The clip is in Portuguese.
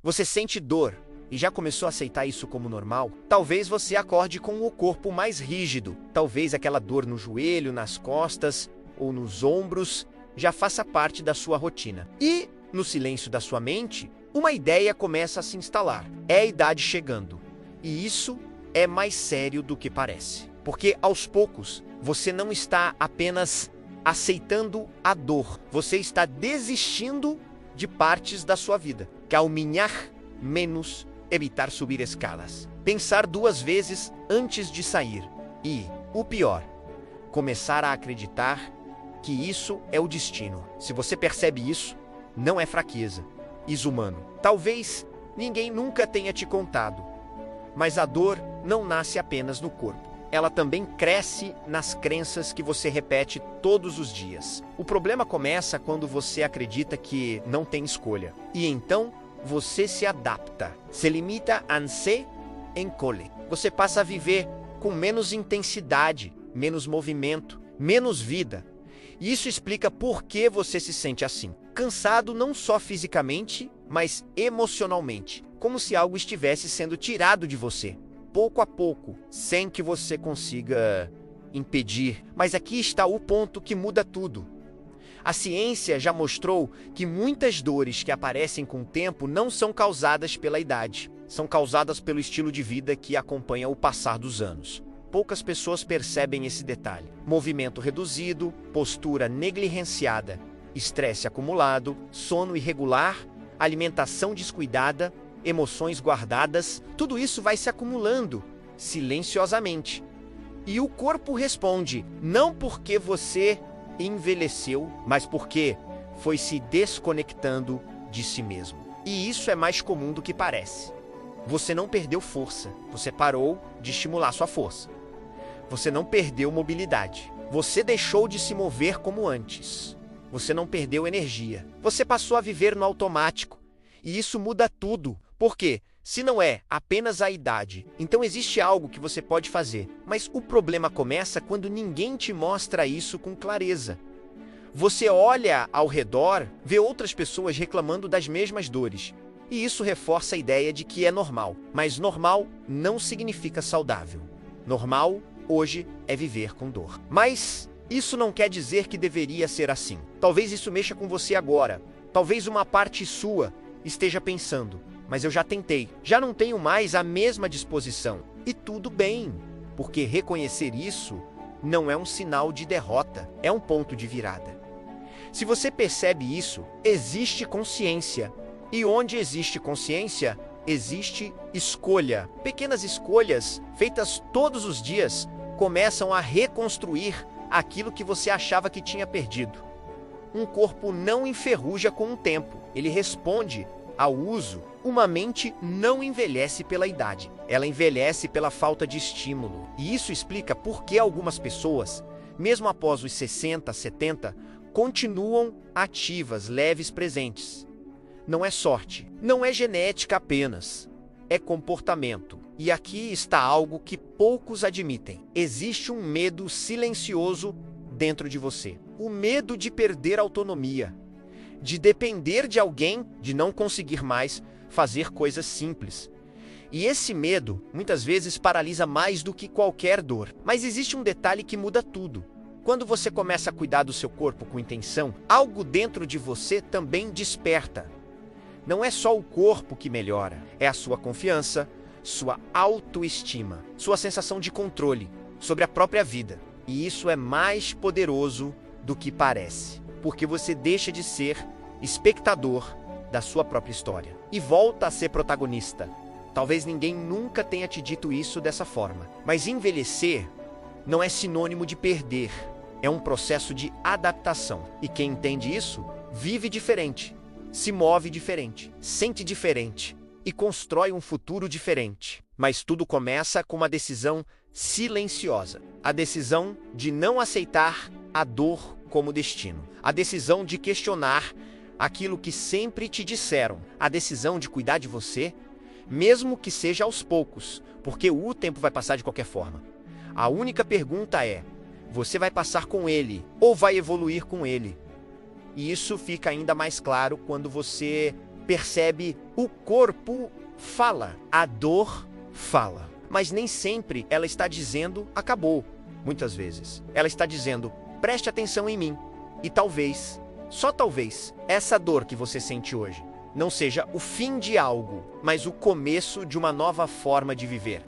Você sente dor e já começou a aceitar isso como normal? Talvez você acorde com o corpo mais rígido. Talvez aquela dor no joelho, nas costas ou nos ombros já faça parte da sua rotina. E, no silêncio da sua mente, uma ideia começa a se instalar. É a idade chegando. E isso é mais sério do que parece. Porque, aos poucos, você não está apenas aceitando a dor. Você está desistindo de partes da sua vida. Caminhar menos, evitar subir escadas. Pensar 2 vezes antes de sair. E, o pior, começar a acreditar que isso é o destino. Se você percebe isso, não é fraqueza, desumano. Talvez ninguém nunca tenha te contado, mas a dor não nasce apenas no corpo. Ela também cresce nas crenças que você repete todos os dias. O problema começa quando você acredita que não tem escolha. E então, você se adapta, se limita a se encolhe. Você passa a viver com menos intensidade, menos movimento, menos vida. E isso explica por que você se sente assim. Cansado não só fisicamente, mas emocionalmente. Como se algo estivesse sendo tirado de você, pouco a pouco, sem que você consiga impedir. Mas aqui está o ponto que muda tudo. A ciência já mostrou que muitas dores que aparecem com o tempo não são causadas pela idade. São causadas pelo estilo de vida que acompanha o passar dos anos. Poucas pessoas percebem esse detalhe. Movimento reduzido, postura negligenciada, estresse acumulado, sono irregular, alimentação descuidada, emoções guardadas, tudo isso vai se acumulando silenciosamente. E o corpo responde, não porque você envelheceu, mas porque foi se desconectando de si mesmo. E isso é mais comum do que parece. Você não perdeu força, você parou de estimular sua força. Você não perdeu mobilidade. Você deixou de se mover como antes. Você não perdeu energia. Você passou a viver no automático. E isso muda tudo. Por quê? Se não é apenas a idade, então existe algo que você pode fazer. Mas o problema começa quando ninguém te mostra isso com clareza. Você olha ao redor, vê outras pessoas reclamando das mesmas dores. E isso reforça a ideia de que é normal. Mas normal não significa saudável. Normal hoje é viver com dor. Mas isso não quer dizer que deveria ser assim. Talvez isso mexa com você agora. Talvez uma parte sua esteja pensando, mas eu já tentei, já não tenho mais a mesma disposição. E tudo bem, porque reconhecer isso não é um sinal de derrota, é um ponto de virada. Se você percebe isso, existe consciência. E onde existe consciência, existe escolha. Pequenas escolhas, feitas todos os dias, começam a reconstruir aquilo que você achava que tinha perdido. Um corpo não enferruja com o tempo, ele responde ao uso. Uma mente não envelhece pela idade, ela envelhece pela falta de estímulo. E isso explica por que algumas pessoas, mesmo após os 60, 70, continuam ativas, leves, presentes. Não é sorte, não é genética apenas, é comportamento. E aqui está algo que poucos admitem. Existe um medo silencioso dentro de você. O medo de perder autonomia, de depender de alguém, de não conseguir mais fazer coisas simples. E esse medo, muitas vezes, paralisa mais do que qualquer dor. Mas existe um detalhe que muda tudo. Quando você começa a cuidar do seu corpo com intenção, algo dentro de você também desperta. Não é só o corpo que melhora, é a sua confiança, sua autoestima, sua sensação de controle sobre a própria vida. E isso é mais poderoso do que parece, porque você deixa de ser espectador da sua própria história e volta a ser protagonista. Talvez ninguém nunca tenha te dito isso dessa forma, mas envelhecer não é sinônimo de perder, é um processo de adaptação. E quem entende isso, vive diferente, se move diferente, sente diferente e constrói um futuro diferente. Mas tudo começa com uma decisão silenciosa. A decisão de não aceitar a dor como destino. A decisão de questionar aquilo que sempre te disseram. A decisão de cuidar de você, mesmo que seja aos poucos, porque o tempo vai passar de qualquer forma. A única pergunta é, você vai passar com ele ou vai evoluir com ele? E isso fica ainda mais claro quando você Percebe? O corpo fala, a dor fala. Mas nem sempre ela está dizendo acabou. Muitas vezes ela está dizendo preste atenção em mim. E talvez, só talvez, essa dor que você sente hoje não seja o fim de algo, mas o começo de uma nova forma de viver.